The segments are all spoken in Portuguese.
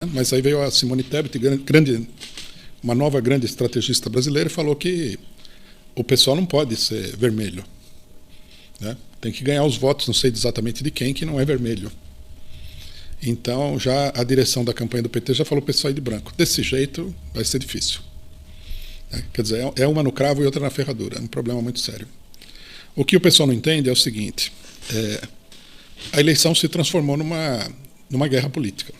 Mas aí veio a Simone Tebet, uma nova grande estrategista brasileira, e falou que o pessoal não pode ser vermelho, né? Tem que ganhar os votos, não sei exatamente de quem, que não é vermelho. Então, já a direção da campanha do PT já falou para o pessoal ir de branco. Desse jeito, vai ser difícil. Quer dizer, é uma no cravo e outra na ferradura. É um problema muito sério. O que o pessoal não entende é o seguinte: a eleição se transformou numa guerra política.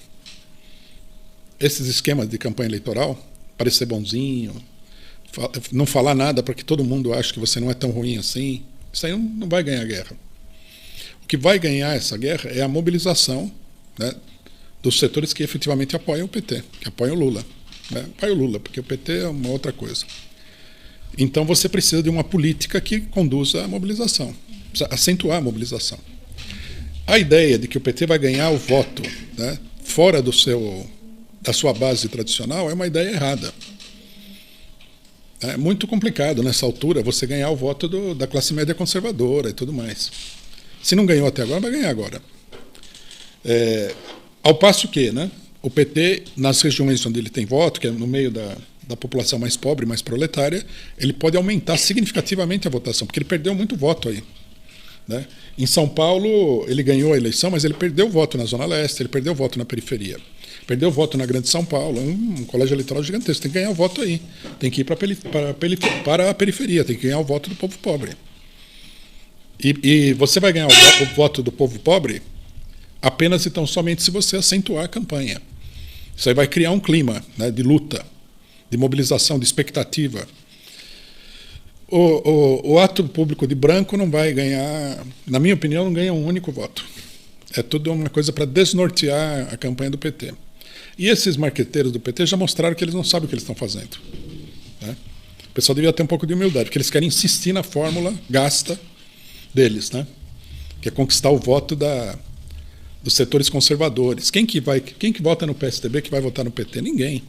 Esses esquemas de campanha eleitoral, parecer bonzinho, não falar nada para que todo mundo ache que você não é tão ruim assim, isso aí não vai ganhar a guerra. O que vai ganhar essa guerra é a mobilização, né, dos setores que efetivamente apoiam o PT, que apoiam o Lula. Né? Apoiam o Lula, porque o PT é uma outra coisa. Então você precisa de uma política que conduza a mobilização, precisa acentuar a mobilização. A ideia de que o PT vai ganhar o voto, né, fora da sua base tradicional é uma ideia errada. É muito complicado nessa altura você ganhar o voto da classe média conservadora e tudo mais. Se não ganhou até agora, vai ganhar agora. Ao passo que, né, o PT, nas regiões onde ele tem voto, que é no meio da população mais pobre, mais proletária, ele pode aumentar significativamente a votação, porque ele perdeu muito voto aí. Né? Em São Paulo, ele ganhou a eleição, mas ele perdeu voto na Zona Leste, ele perdeu voto na periferia. Perdeu voto na Grande São Paulo, um colégio eleitoral gigantesco, tem que ganhar o voto aí. Tem que ir para a periferia, tem que ganhar o voto do povo pobre. E você vai ganhar o voto do povo pobre apenas e tão somente se você acentuar a campanha. Isso aí vai criar um clima, né, de luta, de mobilização, de expectativa. O ato público de branco não vai ganhar, na minha opinião, não ganha um único voto. É tudo uma coisa para desnortear a campanha do PT. E esses marqueteiros do PT já mostraram que eles não sabem o que eles estão fazendo. Né? O pessoal devia ter um pouco de humildade, porque eles querem insistir na fórmula gasta deles, né? Que é conquistar o voto dos setores conservadores. Quem que vota no PSDB que vai votar no PT? Ninguém.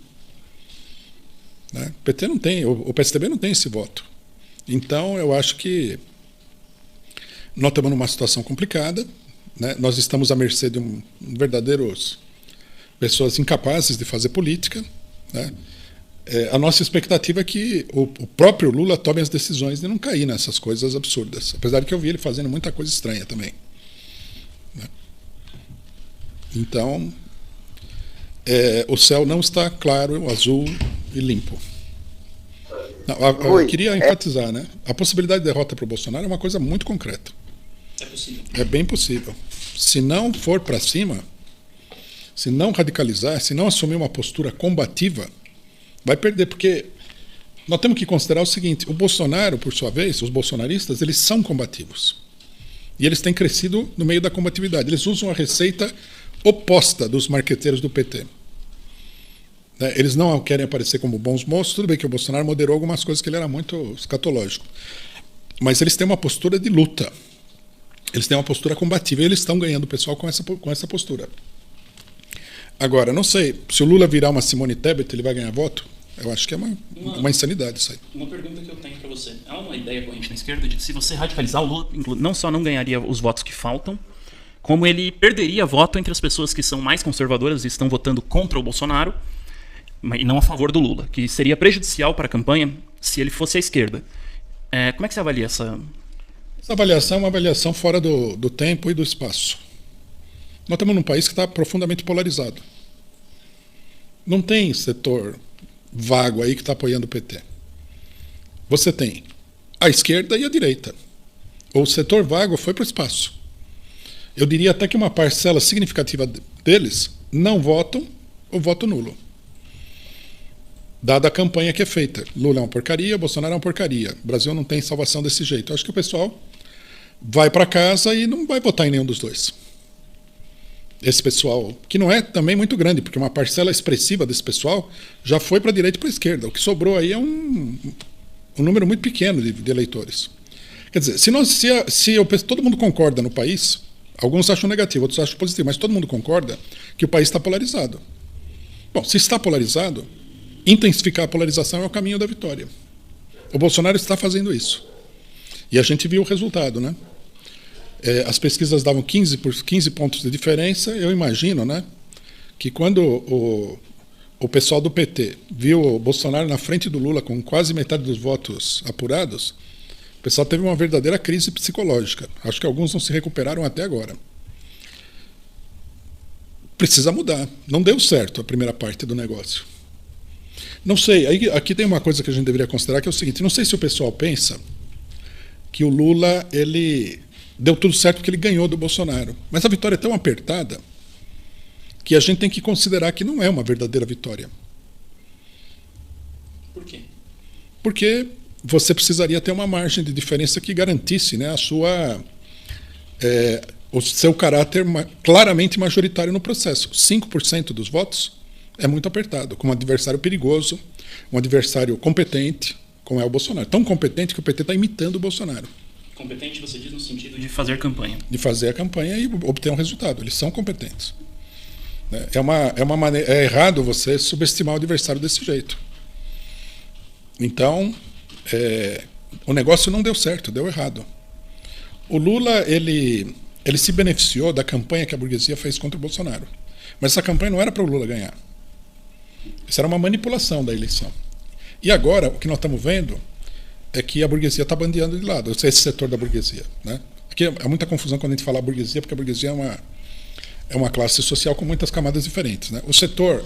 Né? O PT não tem, o PSDB não tem esse voto. Então, eu acho que nós estamos numa situação complicada, né? Nós estamos à mercê de verdadeiros pessoas incapazes de fazer política. Né? A nossa expectativa é que o próprio Lula tome as decisões de não cair nessas coisas absurdas, apesar de que eu vi ele fazendo muita coisa estranha também. Né? Então, o céu não está claro, azul e limpo. Eu queria enfatizar, né? A possibilidade de derrota para o Bolsonaro é uma coisa muito concreta. É possível. É bem possível. Se não for para cima, se não radicalizar, se não assumir uma postura combativa, vai perder, porque nós temos que considerar o seguinte: o Bolsonaro, por sua vez, os bolsonaristas, eles são combativos. E eles têm crescido no meio da combatividade. Eles usam a receita oposta dos marqueteiros do PT. Eles não querem aparecer como bons moços. Tudo bem que o Bolsonaro moderou algumas coisas, que ele era muito escatológico. Mas eles têm uma postura de luta. Eles têm uma postura combativa. E eles estão ganhando o pessoal com essa postura. Agora, não sei, se o Lula virar uma Simone Tebet, ele vai ganhar voto? Eu acho que é uma insanidade isso aí. Uma pergunta que eu tenho para você. Há uma ideia corrente na esquerda de que se você radicalizar, o Lula não só não ganharia os votos que faltam, como ele perderia voto entre as pessoas que são mais conservadoras e estão votando contra o Bolsonaro, e não a favor do Lula, que seria prejudicial para a campanha se ele fosse à esquerda. Como é que você avalia essa... Essa avaliação é uma avaliação fora do tempo e do espaço. Nós estamos num país que está profundamente polarizado. Não tem setor vago aí que está apoiando o PT. Você tem a esquerda e a direita. O setor vago foi para o espaço. Eu diria até que uma parcela significativa deles não votam ou votam nulo. Dada a campanha que é feita. Lula é uma porcaria, Bolsonaro é uma porcaria. O Brasil não tem salvação desse jeito. Eu acho que o pessoal vai para casa e não vai votar em nenhum dos dois. Esse pessoal, que não é também muito grande, porque uma parcela expressiva desse pessoal já foi para a direita e para a esquerda. O que sobrou aí é um número muito pequeno de eleitores. Quer dizer, se todo mundo concorda no país, alguns acham negativo, outros acham positivo, mas todo mundo concorda que o país está polarizado. Bom, se está polarizado, intensificar a polarização é o caminho da vitória. O Bolsonaro está fazendo isso. E a gente viu o resultado, né? As pesquisas davam 15 pontos de diferença. Eu imagino, né, que quando o pessoal do PT viu o Bolsonaro na frente do Lula com quase metade dos votos apurados, o pessoal teve uma verdadeira crise psicológica. Acho que alguns não se recuperaram até agora. Precisa mudar. Não deu certo a primeira parte do negócio. Não sei, aqui tem uma coisa que a gente deveria considerar, que é o seguinte: não sei se o pessoal pensa que o Lula ele deu tudo certo porque ele ganhou do Bolsonaro. Mas a vitória é tão apertada que a gente tem que considerar que não é uma verdadeira vitória. Por quê? Porque você precisaria ter uma margem de diferença que garantisse, né, o seu caráter claramente majoritário no processo. 5% dos votos é muito apertado, com um adversário perigoso, um adversário competente, como é o Bolsonaro. Tão competente que o PT está imitando o Bolsonaro. Competente, você diz no sentido de fazer campanha. De fazer a campanha e obter um resultado. Eles são competentes. É errado você subestimar o adversário desse jeito. Então, o negócio não deu certo, deu errado. O Lula, ele se beneficiou da campanha que a burguesia fez contra o Bolsonaro. Mas essa campanha não era para o Lula ganhar. Isso era uma manipulação da eleição. E agora, o que nós estamos vendo é que a burguesia está bandeando de lado, esse setor da burguesia. Né? Aqui há muita confusão quando a gente fala burguesia, porque a burguesia é uma classe social com muitas camadas diferentes. Né? O setor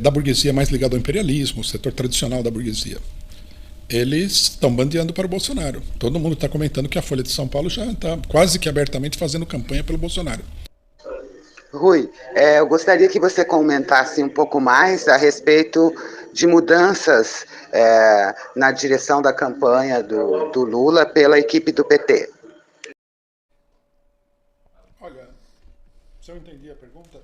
da burguesia mais ligado ao imperialismo, o setor tradicional da burguesia, eles estão bandeando para o Bolsonaro. Todo mundo está comentando que a Folha de São Paulo já está quase que abertamente fazendo campanha pelo Bolsonaro. Rui, eu gostaria que você comentasse um pouco mais a respeito de mudanças na direção da campanha do Lula pela equipe do PT. Olha, se eu entendi a pergunta...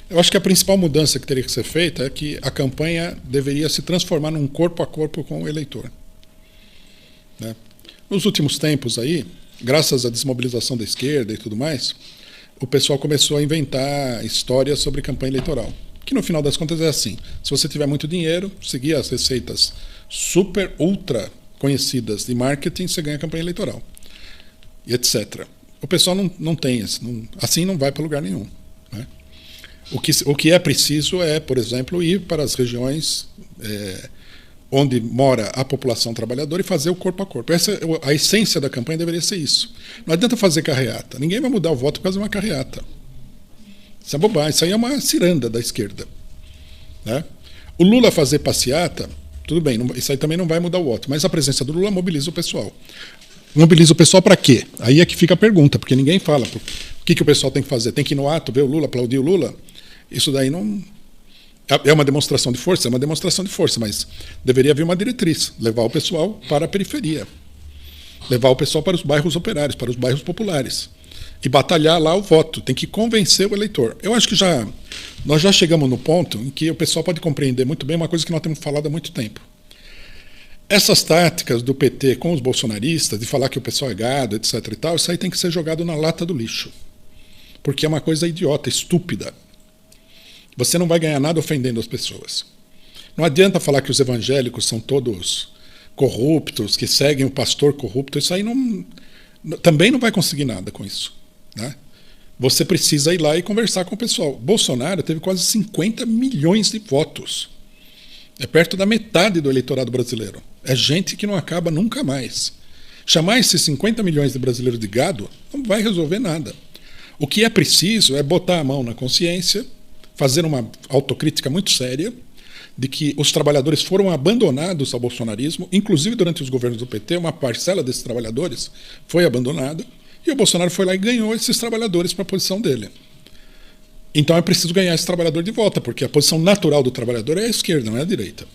Eu acho que a principal mudança que teria que ser feita é que a campanha deveria se transformar num corpo a corpo com o eleitor. Né? Nos últimos tempos aí, graças à desmobilização da esquerda e tudo mais, o pessoal começou a inventar histórias sobre campanha eleitoral. Que no final das contas é assim: se você tiver muito dinheiro, seguir as receitas super, ultra conhecidas de marketing, você ganha campanha eleitoral. E etc. O pessoal não tem assim não vai para lugar nenhum. Né? O que é preciso é, por exemplo, ir para as regiões onde mora a população trabalhadora e fazer o corpo a corpo. A essência da campanha deveria ser isso. Não adianta fazer carreata. Ninguém vai mudar o voto por causa de uma carreata. Isso é bobagem. Isso aí é uma ciranda da esquerda. Né? O Lula fazer passeata, tudo bem, isso aí também não vai mudar o voto. Mas a presença do Lula mobiliza o pessoal. Mobiliza o pessoal para quê? Aí é que fica a pergunta, porque ninguém fala. O que o pessoal tem que fazer? Tem que ir no ato, ver o Lula, aplaudir o Lula? Isso daí não... É uma demonstração de força? É uma demonstração de força, mas deveria haver uma diretriz, levar o pessoal para a periferia, levar o pessoal para os bairros operários, para os bairros populares, e batalhar lá o voto. Tem que convencer o eleitor. Eu acho que nós já chegamos no ponto em que o pessoal pode compreender muito bem uma coisa que nós temos falado há muito tempo. Essas táticas do PT com os bolsonaristas, de falar que o pessoal é gado, etc. e tal, isso aí tem que ser jogado na lata do lixo, porque é uma coisa idiota, estúpida. Você não vai ganhar nada ofendendo as pessoas. Não adianta falar que os evangélicos são todos corruptos, que seguem o pastor corrupto. Isso aí também não vai conseguir nada com isso. Né? Você precisa ir lá e conversar com o pessoal. Bolsonaro teve quase 50 milhões de votos. É perto da metade do eleitorado brasileiro. É gente que não acaba nunca mais. Chamar esses 50 milhões de brasileiros de gado não vai resolver nada. O que é preciso é botar a mão na consciência, fazer uma autocrítica muito séria de que os trabalhadores foram abandonados ao bolsonarismo, inclusive durante os governos do PT, uma parcela desses trabalhadores foi abandonada, e o Bolsonaro foi lá e ganhou esses trabalhadores para a posição dele. Então é preciso ganhar esse trabalhador de volta, porque a posição natural do trabalhador é a esquerda, não é a direita.